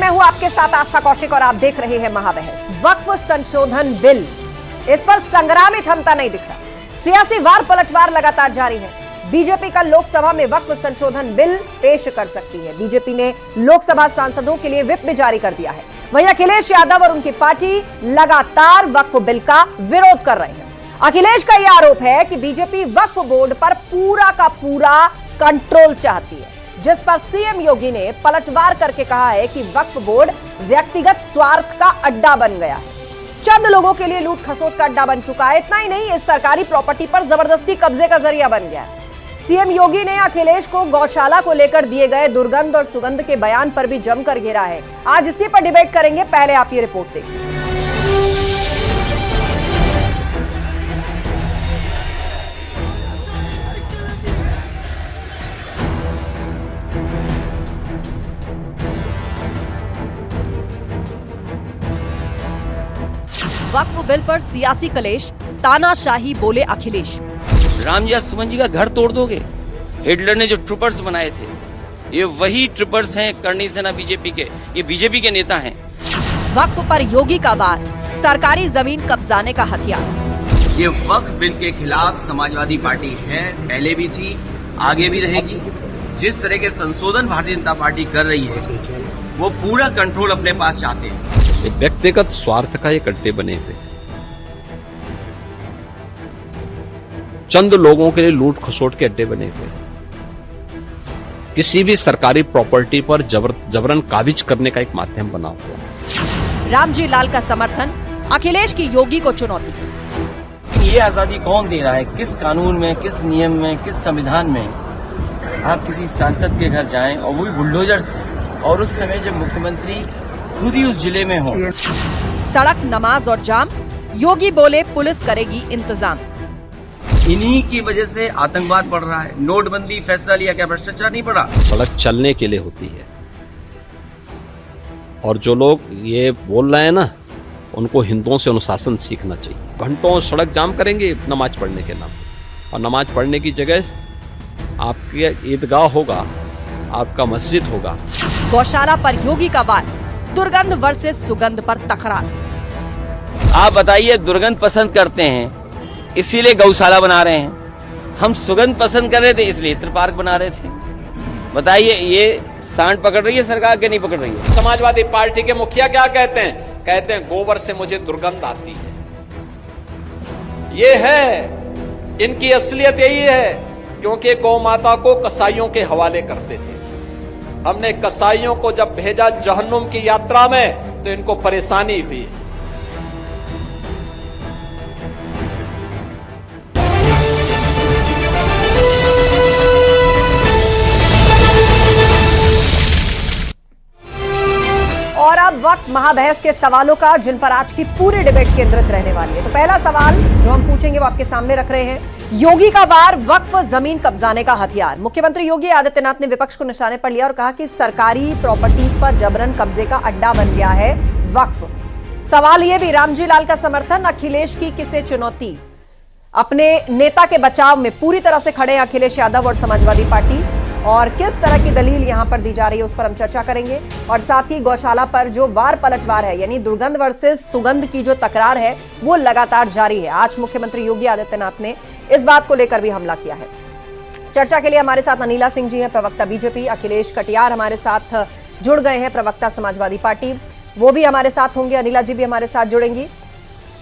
मैं हूं आपके साथ आस्था कौशिक और आप देख रहे हैं महाबहस। वक्फ संशोधन बिल, इस पर संग्राम ही थमता नहीं दिख रहा। सियासी वार पलटवार लगातार जारी है। बीजेपी कल लोकसभा में वक्फ संशोधन बिल पेश कर सकती है। बीजेपी ने लोकसभा सांसदों के लिए व्हिप भी जारी कर दिया है। वहीं अखिलेश यादव और उनकी पार्टी लगातार वक्फ बिल का विरोध कर रहे हैं। अखिलेश का यह आरोप है कि बीजेपी वक्फ बोर्ड पर पूरा का पूरा कंट्रोल चाहती है, जिस पर सीएम योगी ने पलटवार करके कहा है कि वक्फ बोर्ड व्यक्तिगत स्वार्थ का अड्डा बन गया है, चंद लोगों के लिए लूट खसोट का अड्डा बन चुका है। इतना ही नहीं, इस सरकारी प्रॉपर्टी पर जबरदस्ती कब्जे का जरिया बन गया है। सीएम योगी ने अखिलेश को गौशाला को लेकर दिए गए दुर्गंध और सुगंध के बयान पर भी जमकर घेरा है। आज इसी पर डिबेट करेंगे। पहले आप ये रिपोर्ट देखिए। वक्फ बिल पर सियासी कलेश, तानाशाही बोले अखिलेश। राम जी सुमन जी का घर तोड़ दोगे? हिटलर ने जो ट्रूपर्स बनाए थे, ये वही ट्रूपर्स हैं करनी सेना बीजेपी के, ये बीजेपी के नेता हैं। वक्फ पर योगी का वार, सरकारी जमीन कब्जाने का हथियार। ये वक्फ बिल के खिलाफ समाजवादी पार्टी है, पहले भी थी, आगे भी रहेगी। जिस तरह के संशोधन भारतीय जनता पार्टी कर रही है, वो पूरा कंट्रोल अपने पास चाहते हैं। व्यक्तिगत स्वार्थ का ये अड्डे बने हुए, चंद लोगों के लिए लूट खसोट के अड्डे बने हुए, किसी भी सरकारी प्रॉपर्टी पर जबरन काबिज करने का एक माध्यम बना हुआ। रामजी लाल का समर्थन, अखिलेश की योगी को चुनौती। ये आजादी कौन दे रहा है? किस कानून में, किस नियम में, किस संविधान में आप किसी सांसद के घर जाएं और वो भी बुलडोजर से, और उस समय जब मुख्यमंत्री खुद ही उस जिले में हो। सड़क, नमाज और जाम, योगी बोले पुलिस करेगी इंतजाम। इन्हीं की वजह से आतंकवाद बढ़ रहा है। नोटबंदी फैसला लिया, क्या भ्रष्टाचार नहीं बढ़ा? सड़क चलने के लिए होती है, और जो लोग ये बोल रहे हैं ना, उनको हिंदुओं से अनुशासन सीखना चाहिए। घंटों सड़क जाम करेंगे नमाज पढ़ने के नाम, और नमाज पढ़ने की जगह आपके ईदगाह होगा, आपका मस्जिद होगा। गौशाला पर योगी का वार, दुर्गंध वर्सेस सुगंध पर तकरार। आप बताइए, दुर्गंध पसंद करते हैं इसीलिए गौशाला बना रहे हैं, हम सुगंध पसंद कर रहे थे इसलिए इत्र पार्क बना रहे थे। बताइए, ये सांड पकड़ रही है सरकार के नहीं पकड़ रही है? समाजवादी पार्टी के मुखिया क्या कहते हैं? कहते हैं गोबर से मुझे दुर्गंध आती है। ये है, इनकी असलियत यही है, क्योंकि गौ माता को कसाईयों के हवाले करते थे। हमने कसाईयों को जब भेजा जहन्नुम की यात्रा में, तो इनको परेशानी हुई। और अब वक्त महाबहस के सवालों का, जिन पर आज की पूरी डिबेट केंद्रित रहने वाली है। तो पहला सवाल जो हम पूछेंगे वो आपके सामने रख रहे हैं। योगी का वार, वक्फ जमीन कब्जाने का हथियार। मुख्यमंत्री योगी आदित्यनाथ ने विपक्ष को निशाने पर लिया और कहा कि सरकारी प्रॉपर्टीज पर जबरन कब्जे का अड्डा बन गया है वक्फ। सवाल यह भी, रामजी लाल का समर्थन, अखिलेश की किसे चुनौती? अपने नेता के बचाव में पूरी तरह से खड़े हैं अखिलेश यादव और समाजवादी पार्टी, और किस तरह की दलील यहां पर दी जा रही है उस पर हम चर्चा करेंगे। और साथ ही गौशाला पर जो वार पलटवार है, यानी दुर्गंध वर्सेस सुगंध की जो तकरार है, वो लगातार जारी है। आज मुख्यमंत्री योगी आदित्यनाथ ने इस बात को लेकर भी हमला किया है। चर्चा के लिए हमारे साथ अनिला सिंह जी हैं, प्रवक्ता बीजेपी। अखिलेश कटियार हमारे साथ जुड़ गए हैं, प्रवक्ता समाजवादी पार्टी, वो भी हमारे साथ होंगे। अनिला जी भी हमारे साथ जुड़ेंगी।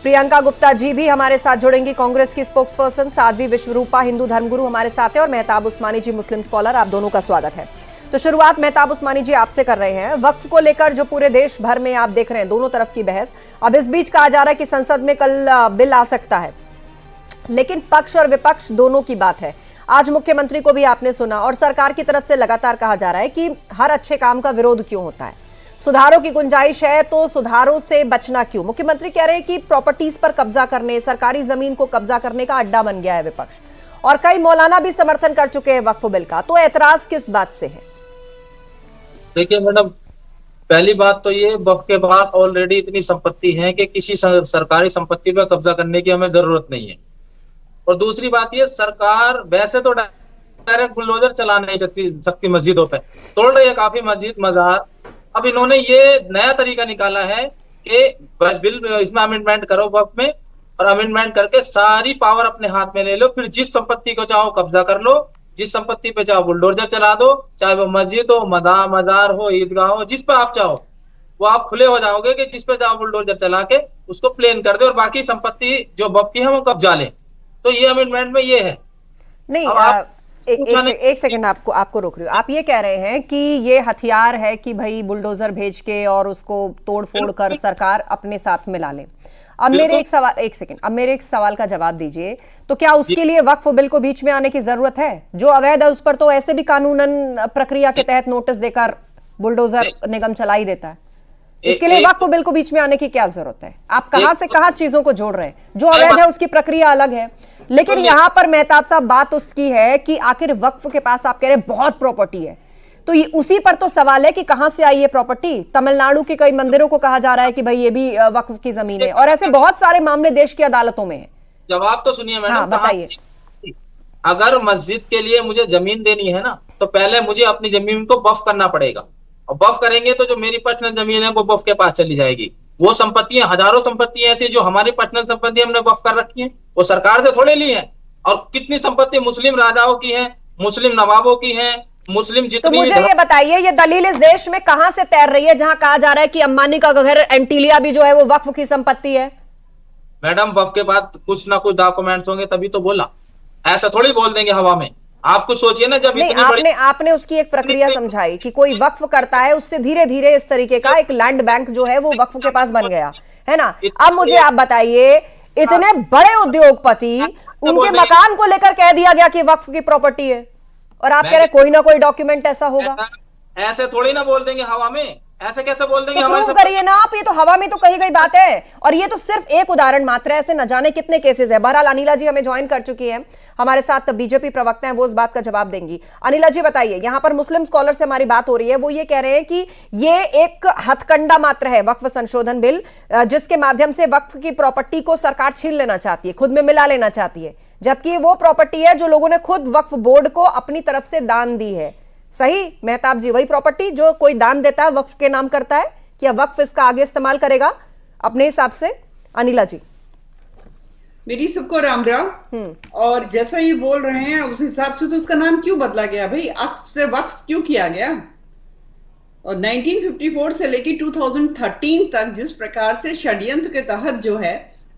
प्रियंका गुप्ता जी भी हमारे साथ जुड़ेंगी, कांग्रेस की स्पोक्सपर्सन। साध्वी विश्वरूपा हिंदू धर्मगुरु हमारे साथ है, और मेहताब उस्मानी जी मुस्लिम स्कॉलर। आप दोनों का स्वागत है। तो शुरुआत मेहताब उस्मानी जी आपसे कर रहे हैं। वक्फ को लेकर जो पूरे देश भर में आप देख रहे हैं दोनों तरफ की बहस, अब इस बीच कहा जा रहा है कि संसद में कल बिल आ सकता है, लेकिन पक्ष और विपक्ष दोनों की बात है। आज मुख्यमंत्री को भी आपने सुना, और सरकार की तरफ से लगातार कहा जा रहा है कि हर अच्छे काम का विरोध क्यों होता है, सुधारों की गुंजाइश है तो सुधारों से बचना क्यों? मुख्यमंत्री कह रहे हैं कि प्रॉपर्टीज पर कब्जा करने, सरकारी जमीन को कब्जा करने का अड्डा बन गया है विपक्ष, और कई मौलाना भी समर्थन कर चुके हैं वक्फ बिल का। तो एतराज किस बात से है? देखिए मैडम, पहली बात तो ये, वक्फ के बाद ऑलरेडी इतनी संपत्ति है कि किसी सरकारी संपत्ति पर कब्जा करने की हमें जरूरत नहीं है। और दूसरी बात ये, सरकार वैसे तो डायरेक्ट बुलडोजर चला नहीं सकती मस्जिदों पे, तोड़ रही है काफी मस्जिद मजार। अब इन्होंने ये नया तरीका निकाला है कि बिल इसमें अमेंडमेंट करो वक्त में, और अमेंडमेंट करके सारी पावर अपने हाथ में ले लो, फिर जिस संपत्ति को चाहो कब्जा कर लो, जिस संपत्ति पे चाहो बुलडोजर चला दो, चाहे वो मस्जिद हो, मजार हो, ईदगाह हो, जिस पे आप चाहो वो आप खुले हो जाओगे कि जिस पे चाहो बुलडोजर चला के उसको प्लेन कर दे और बाकी संपत्ति जो वक्फ की है वो कब्जा ले। तो ये अमेंडमेंट में ये है। नहीं, अब आप एक सेकंड आपको रोक रही हूँ। आप ये कह रहे हैं कि ये हथियार है कि भाई बुलडोजर भेज के और उसको तोड़ फोड़ कर सरकार अपने साथ मिला ले। अब मेरे एक सवाल का जवाब दीजिए, तो क्या उसके लिए वक्फ बिल को बीच में आने की जरूरत है? जो अवैध है उस पर तो ऐसे भी कानूनन प्रक्रिया के तहत नोटिस देकर बुलडोजर निगम चला ही देता है। इसके लिए वक्फ बिल को बीच में आने की क्या जरूरत है? आप कहां से कहां चीजों को जोड़ रहे हैं? जो अवैध है उसकी प्रक्रिया अलग है, लेकिन यहां पर मेहताब साहब बात उसकी है कि आखिर वक्फ के पास आप कह रहे हैं बहुत प्रॉपर्टी है, तो ये उसी पर तो सवाल है कि कहां से आई ये प्रॉपर्टी। तमिलनाडु के कई मंदिरों को कहा जा रहा है कि भाई ये भी वक्फ की जमीन है, और ऐसे बहुत सारे मामले देश की अदालतों में है। जवाब तो सुनिए मैडम। हाँ, बताइए। अगर मस्जिद के लिए मुझे जमीन देनी है ना, तो पहले मुझे अपनी जमीन को वक्फ करना पड़ेगा, और वक्फ करेंगे तो जो मेरी पर्सनल जमीन है वो वक्फ के पास चली जाएगी। वो संपत्तियां, हजारों संपत्तियां ऐसी जो हमारी पर्सनल संपत्ति हमने वक्फ कर रखी है, वो सरकार से थोड़े ली है। और कितनी संपत्ति मुस्लिम राजाओं की है, मुस्लिम नवाबों की है, मुस्लिम जितनी। तो मुझे ये बताइए, ये दलील इस देश में कहां से तैर रही है जहां कहा जा रहा है कि अंबानी का घर एंटीलिया भी जो है वो वक्फ की संपत्ति है? मैडम वक्फ के बाद कुछ ना कुछ डॉक्यूमेंट्स होंगे तभी तो बोला, ऐसा थोड़ी बोल देंगे हवा में। आप कुछ सोचिए ना, जब नहीं, आपने उसकी एक प्रक्रिया समझाई कि कोई वक्फ करता है, उससे धीरे धीरे इस तरीके का एक लैंड बैंक जो है वो वक्फ के पास बन गया है ना। अब मुझे आप बताइए, इतने बड़े उद्योगपति, उनके मकान को लेकर कह दिया गया कि वक्फ की प्रॉपर्टी है, और आप कह रहे कोई ना कोई डॉक्यूमेंट ऐसा होगा। ऐसे थोड़ी ना बोल देंगे हवा में, ऐसे कैसे बोल देंगे? तो प्रूव करिए ना आप, ये तो हवा में तो कही गई बात है, और ये तो सिर्फ एक उदाहरण मात्र है, ऐसे न जाने कितने केसेस है। बहरहाल अनिला जी हमें ज्वाइन कर चुकी हैं, हमारे साथ बीजेपी प्रवक्ता हैं, वो इस बात का जवाब देंगी। अनिला जी बताइए, यहां पर मुस्लिम स्कॉलर से हमारी बात हो रही है, वो ये कह रहे हैं कि ये एक हथकंडा मात्र है वक्फ संशोधन बिल, जिसके माध्यम से वक्फ की प्रॉपर्टी को सरकार छीन लेना चाहती है, खुद में मिला लेना चाहती है, जबकि वो प्रॉपर्टी है जो लोगों ने खुद वक्फ बोर्ड को अपनी तरफ से दान दी है। सही मेहताब जी, वही प्रॉपर्टी जो कोई दान देता है वक्फ के नाम करता है, क्या वक्फ इसका आगे इस्तेमाल करेगा अपने हिसाब से? अनिला जी। मेरी सबको राम राम। और जैसा ये बोल रहे हैं उस हिसाब से तो उसका नाम क्यों बदला गया भाई? अक्फ से वक्फ क्यों किया गया? और 1954 से लेके 2013 तक जिस प्रकार से षड्यंत्र के तहत जो है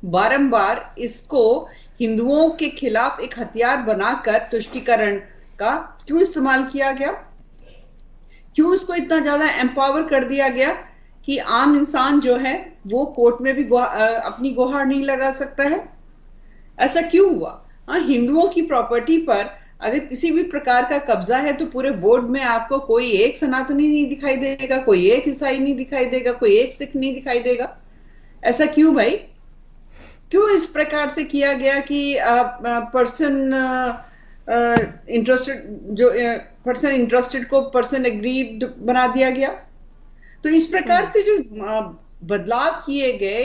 बारंबार इसको हिंदुओं के खिलाफ एक हथियार बनाकर तुष्टीकरण का क्यों इस्तेमाल किया गया? क्यों इसको इतना ज्यादा एम्पावर कर दिया गया कि आम इंसान जो है वो कोर्ट में भी अपनी गुहार नहीं लगा सकता है? ऐसा क्यों हुआ? हाँ, हिंदुओं की प्रॉपर्टी पर अगर किसी भी प्रकार का कब्जा है तो पूरे बोर्ड में आपको कोई एक सनातनी नहीं दिखाई देगा, कोई एक ईसाई नहीं दिखाई देगा, कोई एक सिख नहीं दिखाई देगा। ऐसा क्यों भाई? क्यों इस प्रकार से किया गया कि पर्सन इंटरेस्टेड को पर्सन एग्रीड बना दिया गया? तो इस प्रकार से जो बदलाव किए गए,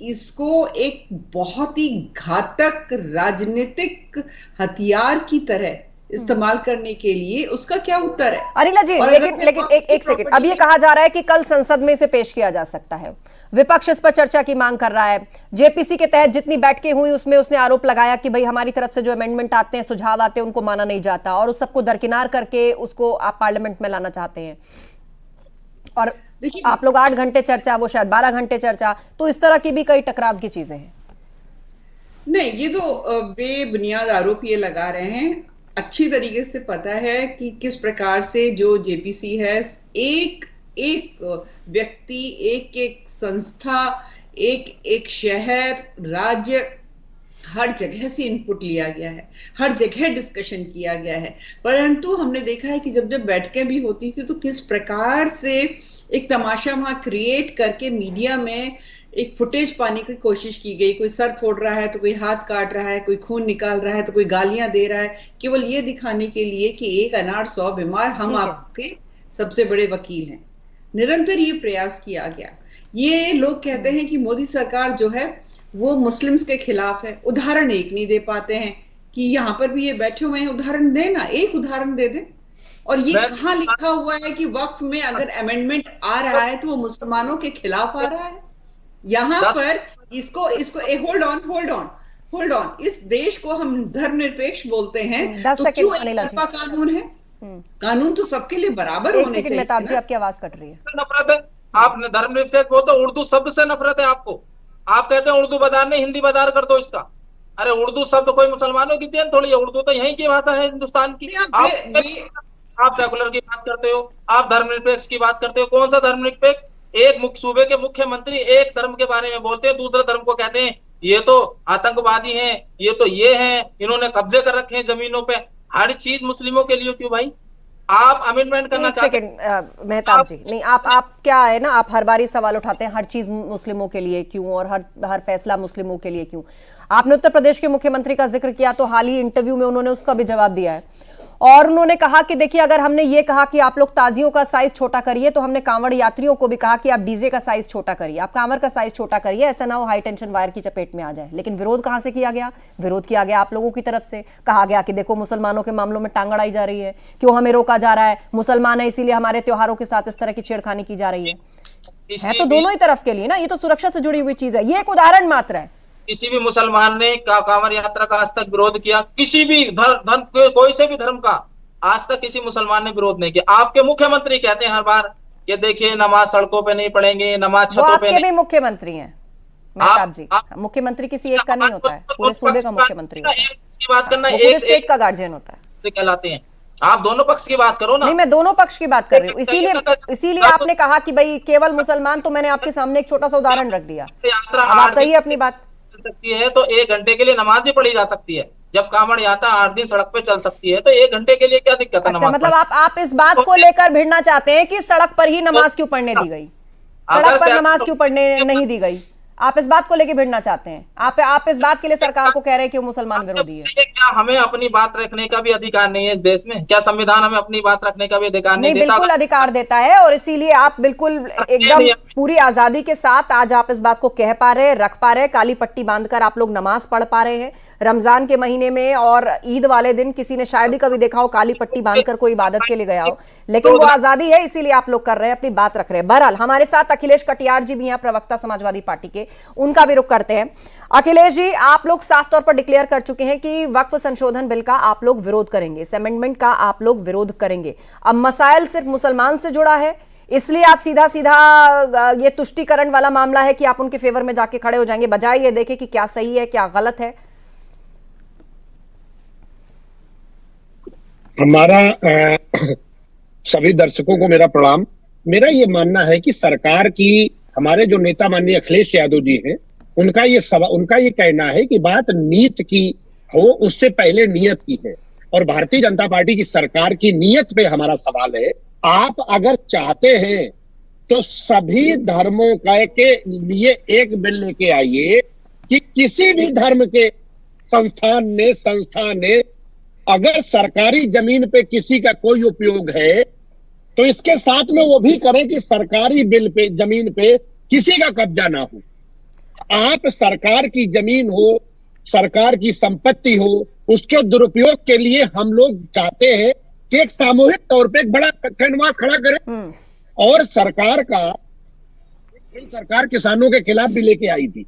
इसको एक बहुत ही घातक राजनीतिक हथियार की तरह इस्तेमाल करने के लिए उसका क्या उत्तर है? अनिला जी, लेकिन एक सेकंड, अब ये कहा जा रहा है कि कल संसद में इसे पेश किया जा सकता है, विपक्ष इस पर चर्चा की मांग कर रहा है। जेपीसी के तहत जितनी बैठकें हुई उसमें उसने आरोप लगाया कि भाई हमारी तरफ से जो अमेंडमेंट आते हैं, सुझाव आते हैं, उनको माना नहीं जाता, और उस सबको दरकिनार करके उसको आप पार्लियामेंट में लाना चाहते हैं। और आप लोग 8 घंटे चर्चा, वो शायद 12 घंटे चर्चा, तो इस तरह की भी कई टकराव की चीजें हैं। नहीं, ये तो बेबुनियाद आरोप ये लगा रहे हैं। अच्छी तरीके से पता है कि किस प्रकार से जो जेपीसी है, एक व्यक्ति, एक संस्था, एक शहर, राज्य, हर जगह से इनपुट लिया गया है, हर जगह डिस्कशन किया गया है। परंतु हमने देखा है कि जब बैठकें भी होती थी तो किस प्रकार से एक तमाशा वहां क्रिएट करके मीडिया में एक फुटेज पाने की कोशिश की गई। कोई सर फोड़ रहा है तो कोई हाथ काट रहा है, कोई खून निकाल रहा है तो कोई गालियां दे रहा है, केवल ये दिखाने के लिए कि एक अनार 100 बीमार, हम आपके सबसे बड़े वकील हैं। निरंतर ये प्रयास किया गया। ये लोग कहते हैं कि मोदी सरकार जो है वो मुस्लिम्स के खिलाफ है। उदाहरण एक नहीं दे पाते हैं कि यहाँ पर भी ये बैठे हुए हैं, उदाहरण देना, एक उदाहरण दे दें। और ये मैं- कहाँ लिखा हुआ है कि वक्फ में अगर अमेंडमेंट आ रहा है तो वो मुसलमानों के खिलाफ आ रहा है? यहाँ पर इसको इसको होल्ड ऑन, इस देश को हम धर्मनिरपेक्ष बोलते हैं 10 तो सेकंड क्यों एक अनिला जी। तरफा कानून है? कानून तो सबके लिए बराबर एक होने सेकंड चाहिए मेहताब जी, ना। आपकी आवाज कट रही है। नफरत है, आप धर्मनिरपेक्ष बोलते हो, उर्दू शब्द से नफरत है आपको। आप कहते हैं उर्दू बाजार नहीं, हिंदी बाजार कर दो इसका। अरे उर्दू शब्द कोई मुसलमानों की देन थोड़ी है, उर्दू तो यहीं की भाषा है हिंदुस्तान की। आप सेकुलर की बात करते हो, आप धर्मनिरपेक्ष की बात करते हो। कौन सा धर्मनिरपेक्ष? एक सूबे के मुख्यमंत्री एक धर्म के बारे में बोलते हैं, दूसरे धर्म को कहते हैं ये तो आतंकवादी हैं, ये तो ये हैं, इन्होंने कब्जे कर रखे हैं जमीनों पे। हर चीज मुस्लिमों के लिए क्यों भाई? आप अमेंडमेंट करना एक चाहते सेकंड मेहताब जी, नहीं आप क्या है ना, आप हर बार ही सवाल उठाते हैं हर चीज मुस्लिमों के लिए क्यों और हर फैसला मुस्लिमों के लिए क्यों। आपने उत्तर प्रदेश के मुख्यमंत्री का जिक्र किया तो हाल ही इंटरव्यू में उन्होंने उसका भी जवाब दिया है और उन्होंने कहा कि देखिए अगर हमने ये कहा कि आप लोग ताजियों का साइज छोटा करिए तो हमने कांवड़ यात्रियों को भी कहा कि आप डीजे का साइज छोटा करिए, आप कांवड़ का साइज छोटा करिए, ऐसा ना हो हाई टेंशन वायर की चपेट में आ जाए। लेकिन विरोध कहां से किया गया? विरोध किया गया आप लोगों की तरफ से। कहा गया कि देखो मुसलमानों के मामलों में टांग अड़ाई जा रही है, क्यों हमें रोका जा रहा है, मुसलमान है इसीलिए हमारे त्योहारों के साथ इस तरह की छेड़खानी की जा रही है तो दोनों ही तरफ के लिए ना, ये तो सुरक्षा से जुड़ी हुई चीज है, ये एक उदाहरण मात्र है। किसी भी मुसलमान ने कांवड़ यात्रा का आज तक विरोध किया? किसी भी धर्म कोई से भी धर्म का आज तक किसी मुसलमान ने विरोध नहीं किया। आपके मुख्यमंत्री कहते हैं हर बार कि देखिए नमाज सड़कों पे नहीं पढ़ेंगे, नमाज छतों पे नहीं। भी मुख्यमंत्री हैं मेहताब जी, मुख्यमंत्री किसी एक का नहीं होता है, पूरे सूबे का मुख्यमंत्री होता है। बात करना पूरे स्टेट का गार्जियन होता है, कहलाते हैं। आप दोनों पक्ष की बात करो ना। नहीं मैं दोनों पक्ष की बात कर रही हूँ, इसीलिए आपने कहा कि भाई केवल मुसलमान, तो मैंने आपके सामने एक छोटा सा उदाहरण रख दिया। यात्रा अब आप कहिए अपनी बात। सकती है तो 1 घंटे के लिए नमाज भी पढ़ी जा सकती है। जब कांवड़ यात्रा 8 दिन सड़क पे चल सकती है तो 1 घंटे के लिए क्या दिक्कत है? अच्छा, मतलब आप इस बात को लेकर भिड़ना चाहते हैं कि सड़क पर ही नमाज क्यों पढ़ने दी गई, सड़क पर नमाज क्यों पढ़ने नहीं दी गई? आप इस बात को लेकर भिड़ना चाहते हैं? आप इस बात के लिए सरकार को कह रहे हैं कि वो मुसलमान विरोधी है? क्या हमें अपनी बात रखने का भी अधिकार नहीं है इस देश में? क्या संविधान हमें अपनी बात रखने का भी अधिकार नहीं देता? बिल्कुल अधिकार देता है और इसीलिए आप बिल्कुल एकदम पूरी आजादी के साथ आज आप इस बात को कह पा रहे हैं, रख पा रहे हैं। काली पट्टी बांधकर आप लोग नमाज पढ़ पा रहे हैं रमजान के महीने में, और ईद वाले दिन किसी ने शायद ही कभी देखा हो काली पट्टी बांधकर कोई इबादत के लिए गया हो, लेकिन वो आजादी है इसीलिए आप लोग कर रहे हैं, अपनी बात रख रहे हैं। बहरहाल हमारे साथ अखिलेश कटियार जी भी हैं, प्रवक्ता समाजवादी पार्टी के, उनका भी रुख करते हैं। अखिलेश जी, आप लोग साफ तौर पर डिक्लेयर कर चुके हैं कि वक्फ संशोधन बिल का आप लोग विरोध करेंगे, इस अमेंडमेंट का आप लोग विरोध करेंगे। अब मसाइल सिर्फ मुसलमान से जुड़ा है, इसलिए आप सीधा सीधा ये तुष्टीकरण वाला मामला है कि आप उनके फेवर में जाके खड़े हो जाएंगे, बजाय ये देखें कि क्या सही है क्या गलत है। हमारा सभी दर्शकों को मेरा प्रणाम। मेरा ये मानना है कि सरकार की, हमारे जो नेता माननीय अखिलेश यादव जी हैं, उनका ये कहना है कि बात नीत की हो उससे पहले नियत की है, और भारतीय जनता पार्टी की सरकार की नियत पे हमारा सवाल है। आप अगर चाहते हैं तो सभी धर्मों के लिए एक बिल लेके आइए कि किसी भी धर्म के संस्था ने अगर सरकारी जमीन पे किसी का कोई उपयोग है तो इसके साथ में वो भी करें कि सरकारी बिल पे जमीन पे किसी का कब्जा ना हो। आप सरकार की जमीन हो, सरकार की संपत्ति हो, उसके दुरुपयोग के लिए हम लोग चाहते हैं कि एक सामूहिक तौर पे एक बड़ा कैनवास खड़ा करें। और सरकार किसानों के खिलाफ भी लेके आई थी,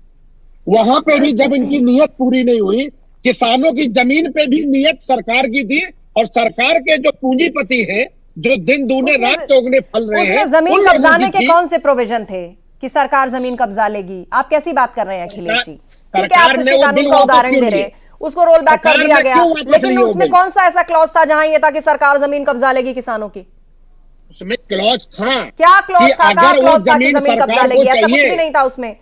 वहां पे भी जब इनकी नियत पूरी नहीं हुई, किसानों की जमीन पे भी नियत सरकार की थी, और सरकार के जो पूंजीपति हैं जो दिन दूने रात चौगने फल रहे हैं, जमीन कब्जाने के कौन से प्रोविजन थे कि सरकार जमीन कब्जा लेगी? आप कैसी बात कर रहे हैं अखिलेश जी? ठीक है, आप कृषि कानून का उदाहरण दे रहे हैं, उसको रोल बैक कर दिया गया, लेकिन उसमें कौन सा ऐसा क्लॉज था जहां ये था कि सरकार जमीन कब्जा लेगी किसानों की? उसमें क्लॉज था, क्या क्लॉज था? अगर वो जमीन कब्जा लेगी, ऐसा कुछ भी नहीं था उसमें।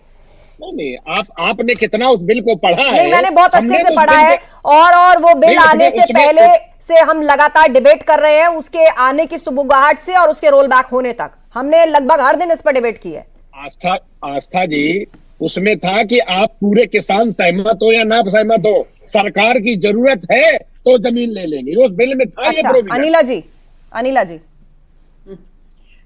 नहीं, आपने कितना उस बिल को पढ़ा है? नहीं, मैंने बहुत अच्छे से पढ़ा है, और वो बिल आने से पहले से हम लगातार डिबेट कर रहे हैं, उसके आने की सुबुगाहट से और उसके रोल बैक होने तक हमने लगभग हर दिन इस पर डिबेट की है। आस्था जी, उसमें था कि आप पूरे किसान सहमत हो या ना सहमत हो, सरकार की जरूरत है तो जमीन ले लेंगे, उस बिल में था। अच्छा, ये प्रोविजन। अनिला जी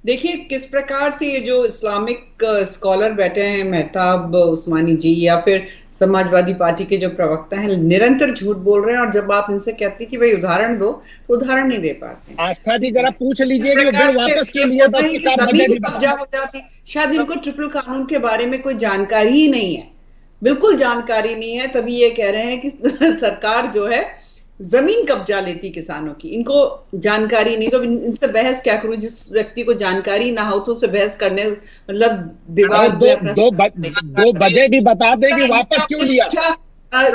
देखिए किस प्रकार से ये जो इस्लामिक स्कॉलर बैठे हैं, मेहताब उस्मानी जी या फिर समाजवादी पार्टी के जो प्रवक्ता हैं, निरंतर झूठ बोल रहे हैं। और जब आप इनसे कहते हैं कि भाई उदाहरण दो, तो उदाहरण नहीं दे पाते। आस्था जी जरा पूछ लीजिए कि वो बिल वापस क्यों लिया था, जमीन कब्जा हो जाती, शायद इनको ट्रिपल कानून के बारे में कोई जानकारी ही नहीं है, बिल्कुल जानकारी नहीं है, तभी ये कह रहे हैं कि सरकार जो है जमीन कब्जा लेती किसानों की। इनको जानकारी नहीं, तो इनसे बहस क्या करूं? जिस व्यक्ति को जानकारी ना हो तो उससे बहस करने मतलब दीवार दो बजे भी बता दे कि वापस क्यों लिया।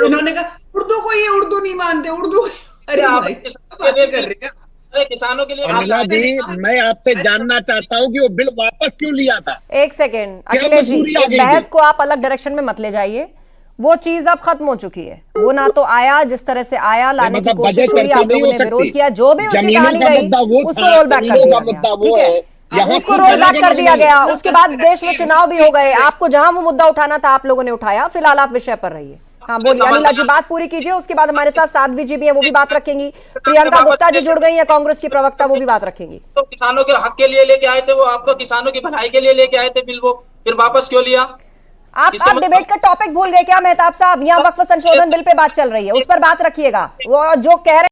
उन्होंने कहा उर्दू को, ये उर्दू नहीं मानते, उर्दू। अरे भाई कर रहे हैं, अरे किसानों के लिए। अनिला जी, मैं आपसे जानना चाहता हूँ कि वो बिल वापस क्यों लिया था। एक सेकेंड अखिलेश जी, इस बहस को आप अलग डायरेक्शन में मत ले जाइए। वो चीज अब खत्म हो चुकी है। वो ना तो आया, जिस तरह से आया लाने की कोशिश हुई, आप लोगों ने विरोध किया, जो भी उसकी कहानी गई उसको रोल बैक कर दिया गया। ठीक है, उसको रोल बैक कर दिया गया। उसके बाद देश में चुनाव भी हो गए। आपको जहां वो मुद्दा उठाना था आप लोगों ने उठाया। फिलहाल आप विषय पर रहिए। हाँ बोलिए अनिला जी, बात पूरी कीजिए। उसके बाद हमारे साथ साध्वी जी भी हैं, वो भी बात रखेंगी। प्रियंका गुप्ता जी जुड़ गई है, कांग्रेस की प्रवक्ता, वो भी बात रखेंगी। तो किसानों के हक के लिए लेके आए थे वो, आपको किसानों की भलाई के लिए लेके आए थे बिल, वो फिर वापस क्यों लिया? आप डिबेट का टॉपिक भूल गए क्या मेहताब साहब? यहाँ वक्फ संशोधन बिल पे बात चल रही है, उस पर बात रखिएगा। वो जो कह रहे